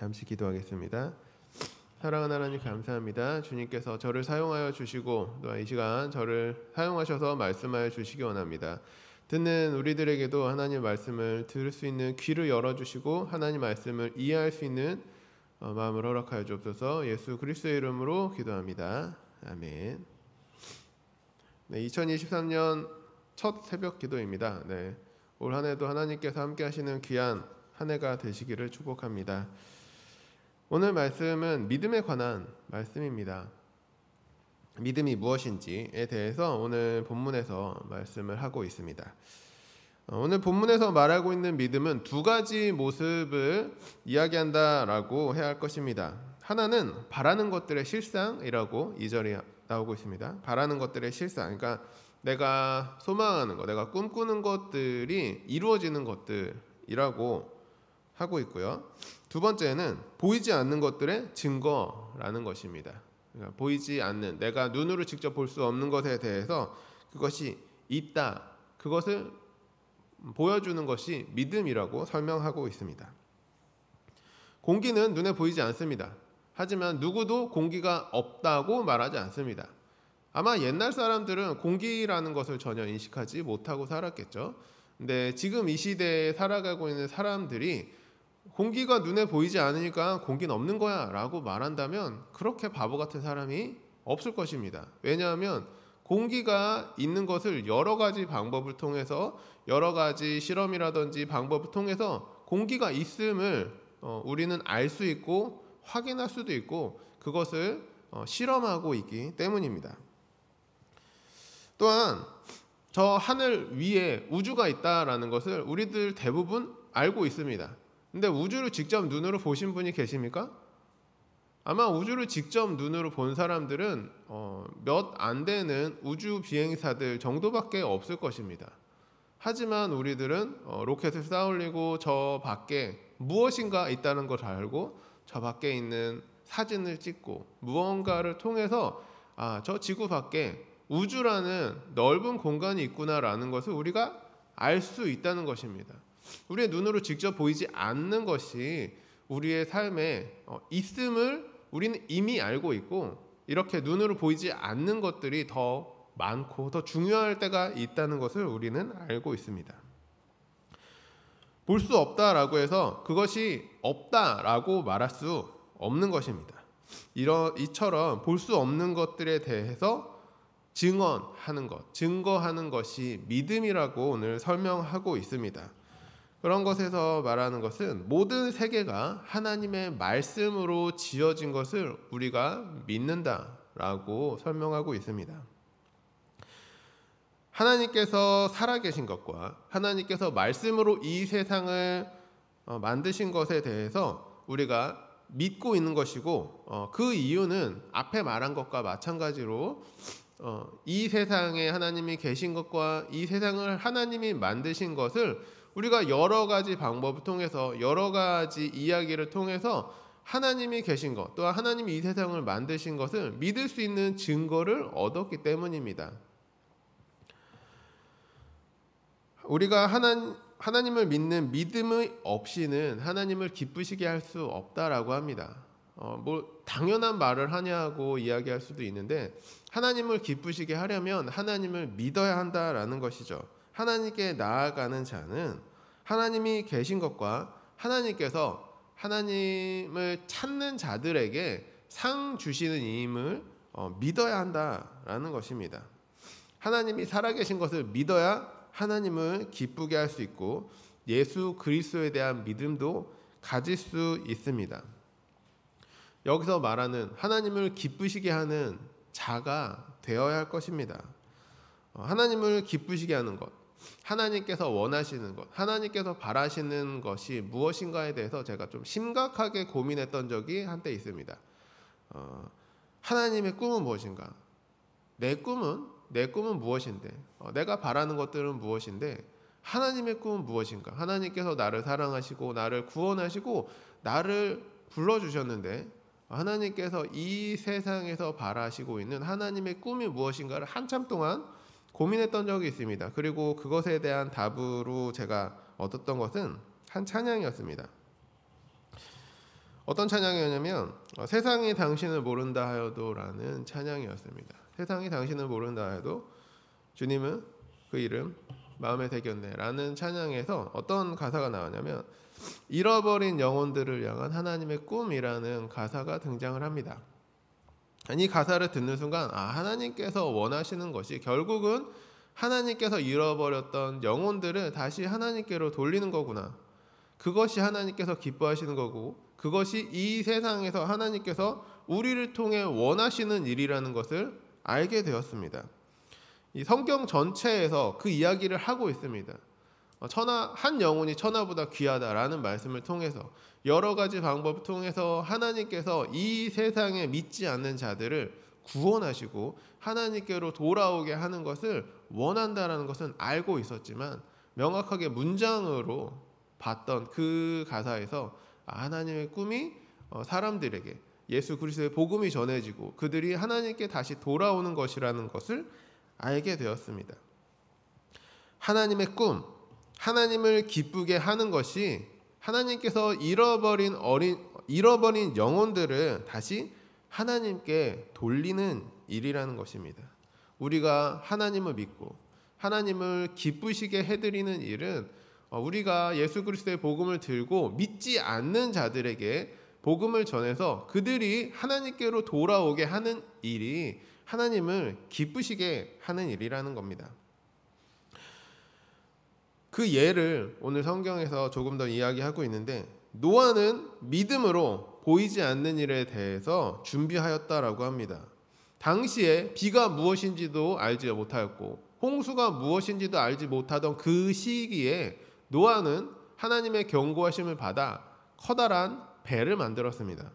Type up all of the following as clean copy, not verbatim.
잠시 기도하겠습니다. 사랑하는 하나님 감사합니다. 주님께서 저를 사용하여 주시고 또 이 시간 저를 사용하셔서 말씀하여 주시기 원합니다. 듣는 우리들에게도 하나님 말씀을 들을 수 있는 귀를 열어주시고 하나님 말씀을 이해할 수 있는 마음을 허락하여 주옵소서. 예수 그리스도의 이름으로 기도합니다. 아멘. 네, 2023년 첫 새벽 기도입니다. 네, 올 한 해도 하나님께서 함께 하시는 귀한 한 해가 되시기를 축복합니다. 오늘 말씀은 믿음에 관한 말씀입니다. 믿음이 무엇인지에 대해서 오늘 본문에서 말씀을 하고 있습니다. 오늘 본문에서 말하고 있는 믿음은 두 가지 모습을 이야기한다라고 해야 할 것입니다. 하나는 바라는 것들의 실상이라고 2절이 나오고 있습니다. 바라는 것들의 실상, 그러니까 내가 소망하는 것, 내가 꿈꾸는 것들이 이루어지는 것들이라고 하고 있고요. 두 번째는 보이지 않는 것들의 증거라는 것입니다. 그러니까 보이지 않는, 내가 눈으로 직접 볼 수 없는 것에 대해서 그것이 있다, 그것을 보여주는 것이 믿음이라고 설명하고 있습니다. 공기는 눈에 보이지 않습니다. 하지만 누구도 공기가 없다고 말하지 않습니다. 아마 옛날 사람들은 공기라는 것을 전혀 인식하지 못하고 살았겠죠. 근데 지금 이 시대에 살아가고 있는 사람들이 공기가 눈에 보이지 않으니까 공기는 없는 거야 라고 말한다면 그렇게 바보 같은 사람이 없을 것입니다. 왜냐하면 공기가 있는 것을 여러 가지 방법을 통해서, 여러 가지 실험이라든지 방법을 통해서 공기가 있음을 우리는 알 수 있고 확인할 수도 있고 그것을 실험하고 있기 때문입니다. 또한 저 하늘 위에 우주가 있다라는 것을 우리들 대부분 알고 있습니다. 근데 우주를 직접 눈으로 보신 분이 계십니까? 아마 우주를 직접 눈으로 본 사람들은 몇 안 되는 우주 비행사들 정도밖에 없을 것입니다. 하지만 우리들은 로켓을 쌓아 올리고 저 밖에 무엇인가 있다는 걸 알고 저 밖에 있는 사진을 찍고 무언가를 통해서 저 지구 밖에 우주라는 넓은 공간이 있구나라는 것을 우리가 알 수 있다는 것입니다. 우리의 눈으로 직접 보이지 않는 것이 우리의 삶에 있음을 우리는 이미 알고 있고, 이렇게 눈으로 보이지 않는 것들이 더 많고 더 중요할 때가 있다는 것을 우리는 알고 있습니다. 볼 수 없다라고 해서 그것이 없다라고 말할 수 없는 것입니다. 이처럼 볼 수 없는 것들에 대해서 증언하는 것, 증거하는 것이 믿음이라고 오늘 설명하고 있습니다. 그런 것에서 말하는 것은 모든 세계가 하나님의 말씀으로 지어진 것을 우리가 믿는다라고 설명하고 있습니다. 하나님께서 살아계신 것과 하나님께서 말씀으로 이 세상을 만드신 것에 대해서 우리가 믿고 있는 것이고, 그 이유는 앞에 말한 것과 마찬가지로 이 세상에 하나님이 계신 것과 이 세상을 하나님이 만드신 것을 우리가 여러 가지 방법을 통해서, 여러 가지 이야기를 통해서 하나님이 계신 것, 또한 하나님이 이 세상을 만드신 것을 믿을 수 있는 증거를 얻었기 때문입니다. 우리가 하나님을 믿는 믿음이 없이는 하나님을 기쁘시게 할 수 없다라고 합니다. 당연한 말을 하냐고 이야기할 수도 있는데, 하나님을 기쁘시게 하려면 하나님을 믿어야 한다라는 것이죠. 하나님께 나아가는 자는 하나님이 계신 것과 하나님께서 하나님을 찾는 자들에게 상 주시는 임을 믿어야 한다라는 것입니다. 하나님이 살아계신 것을 믿어야 하나님을 기쁘게 할 수 있고 예수 그리스도에 대한 믿음도 가질 수 있습니다. 여기서 말하는 하나님을 기쁘시게 하는 자가 되어야 할 것입니다. 하나님을 기쁘시게 하는 것, 하나님께서 원하시는 것, 하나님께서 바라시는 것이 무엇인가에 대해서 제가 좀 심각하게 고민했던 적이 한때 있습니다. 하나님의 꿈은 무엇인가? 내 꿈은 무엇인데? 내가 바라는 것들은 무엇인데? 하나님의 꿈은 무엇인가? 하나님께서 나를 사랑하시고 나를 구원하시고 나를 불러주셨는데, 하나님께서 이 세상에서 바라시고 있는 하나님의 꿈이 무엇인가를 한참 동안 고민했던 적이 있습니다. 그리고 그것에 대한 답으로 제가 얻었던 것은 한 찬양이었습니다. 어떤 찬양이었냐면 세상이 당신을 모른다 하여도라는 찬양이었습니다. 세상이 당신을 모른다 하여도 주님은 그 이름 마음에 새겼네 라는 찬양에서 어떤 가사가 나오냐면 잃어버린 영혼들을 향한 하나님의 꿈이라는 가사가 등장을 합니다. 이 가사를 듣는 순간 하나님께서 원하시는 것이 결국은 하나님께서 잃어버렸던 영혼들을 다시 하나님께로 돌리는 거구나. 그것이 하나님께서 기뻐하시는 거고 그것이 이 세상에서 하나님께서 우리를 통해 원하시는 일이라는 것을 알게 되었습니다. 이 성경 전체에서 그 이야기를 하고 있습니다. 한 영혼이 천하보다 귀하다라는 말씀을 통해서 여러 가지 방법을 통해서 하나님께서 이 세상에 믿지 않는 자들을 구원하시고 하나님께로 돌아오게 하는 것을 원한다라는 것은 알고 있었지만 명확하게 문장으로 봤던 그 가사에서 하나님의 꿈이 사람들에게 예수 그리스도의 복음이 전해지고 그들이 하나님께 다시 돌아오는 것이라는 것을 알게 되었습니다. 하나님의 꿈, 하나님을 기쁘게 하는 것이 하나님께서 잃어버린 영혼들을 다시 하나님께 돌리는 일이라는 것입니다. 우리가 하나님을 믿고 하나님을 기쁘시게 해드리는 일은 우리가 예수 그리스도의 복음을 들고 믿지 않는 자들에게 복음을 전해서 그들이 하나님께로 돌아오게 하는 일이 하나님을 기쁘시게 하는 일이라는 겁니다. 그 예를 오늘 성경에서 조금 더 이야기하고 있는데 노아는 믿음으로 보이지 않는 일에 대해서 준비하였다라고 합니다. 당시에 비가 무엇인지도 알지 못하였고 홍수가 무엇인지도 알지 못하던 그 시기에 노아는 하나님의 경고하심을 받아 커다란 배를 만들었습니다.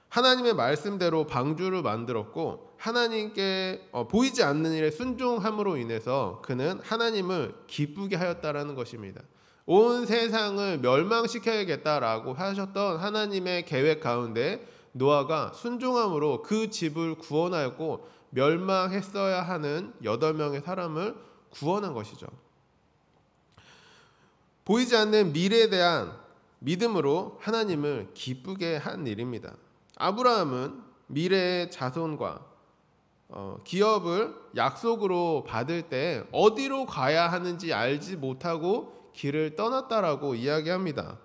하나님의 말씀대로 방주를 만들었고 하나님께 보이지 않는 일에 순종함으로 인해서 그는 하나님을 기쁘게 하였다라는 것입니다. 온 세상을 멸망시켜야겠다라고 하셨던 하나님의 계획 가운데 노아가 순종함으로 그 집을 구원하였고 멸망했어야 하는 8명의 사람을 구원한 것이죠. 보이지 않는 미래에 대한 믿음으로 하나님을 기쁘게 한 일입니다. 아브라함은 미래의 자손과 기업을 약속으로 받을 때 어디로 가야 하는지 알지 못하고 길을 떠났다라고 이야기합니다.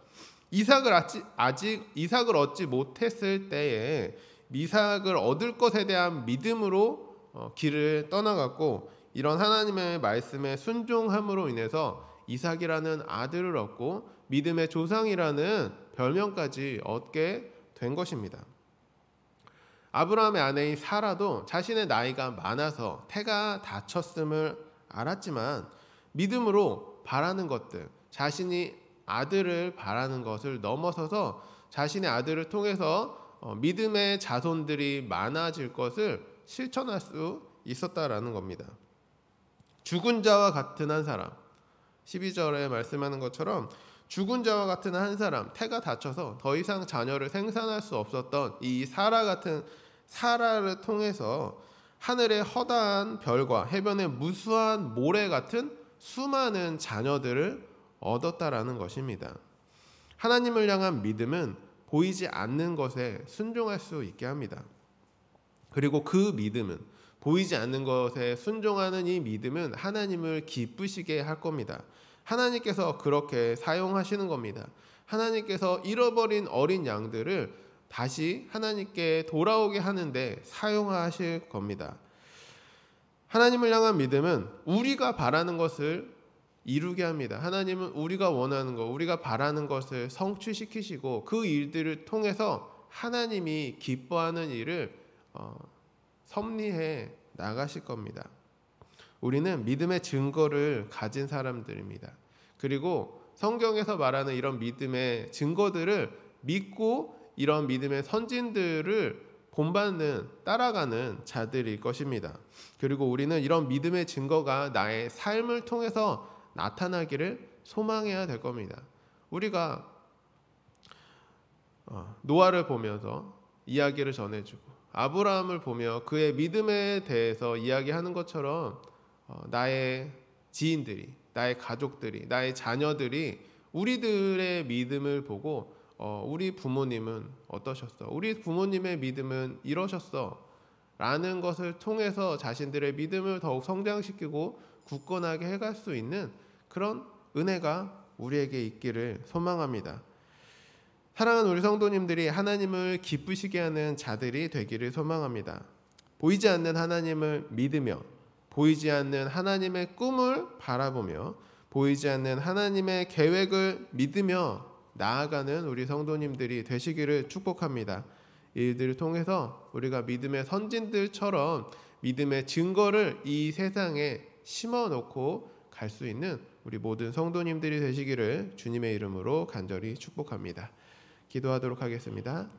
이삭을 얻지 못했을 때에 이삭을 얻을 것에 대한 믿음으로 길을 떠나갔고 이런 하나님의 말씀에 순종함으로 인해서 이삭이라는 아들을 얻고 믿음의 조상이라는 별명까지 얻게 된 것입니다. 아브라함의 아내인 사라도 자신의 나이가 많아서 태가 다쳤음을 알았지만 믿음으로 바라는 것들, 자신이 아들을 바라는 것을 넘어서서 자신의 아들을 통해서 믿음의 자손들이 많아질 것을 실천할 수 있었다라는 겁니다. 죽은 자와 같은 한 사람, 12절에 말씀하는 것처럼 죽은 자와 같은 한 사람, 태가 다쳐서 더 이상 자녀를 생산할 수 없었던 이 사라를 통해서 하늘의 허다한 별과 해변의 무수한 모래 같은 수많은 자녀들을 얻었다라는 것입니다. 하나님을 향한 믿음은 보이지 않는 것에 순종할 수 있게 합니다. 그리고 그 믿음은 보이지 않는 것에 순종하는 이 믿음은 하나님을 기쁘시게 할 겁니다. 하나님께서 그렇게 사용하시는 겁니다. 하나님께서 잃어버린 어린 양들을 다시 하나님께 돌아오게 하는데 사용하실 겁니다. 하나님을 향한 믿음은 우리가 바라는 것을 이루게 합니다. 하나님은 우리가 원하는 것, 우리가 바라는 것을 성취시키시고 그 일들을 통해서 하나님이 기뻐하는 일을 섭리해 나가실 겁니다. 우리는 믿음의 증거를 가진 사람들입니다. 그리고 성경에서 말하는 이런 믿음의 증거들을 믿고 이런 믿음의 선진들을 본받는 따라가는 자들일 것입니다. 그리고 우리는 이런 믿음의 증거가 나의 삶을 통해서 나타나기를 소망해야 될 겁니다. 우리가 노아를 보면서 이야기를 전해주고 아브라함을 보며 그의 믿음에 대해서 이야기하는 것처럼 나의 지인들이, 나의 가족들이, 나의 자녀들이 우리들의 믿음을 보고 우리 부모님은 어떠셨어? 우리 부모님의 믿음은 이러셨어. 라는 것을 통해서 자신들의 믿음을 더욱 성장시키고 굳건하게 해갈 수 있는 그런 은혜가 우리에게 있기를 소망합니다. 사랑하는 우리 성도님들이 하나님을 기쁘시게 하는 자들이 되기를 소망합니다. 보이지 않는 하나님을 믿으며, 보이지 않는 하나님의 꿈을 바라보며, 보이지 않는 하나님의 계획을 믿으며 나아가는 우리 성도님들이 되시기를 축복합니다. 이 일들을 통해서 우리가 믿음의 선진들처럼 믿음의 증거를 이 세상에 심어놓고 갈 수 있는 우리 모든 성도님들이 되시기를 주님의 이름으로 간절히 축복합니다. 기도하도록 하겠습니다.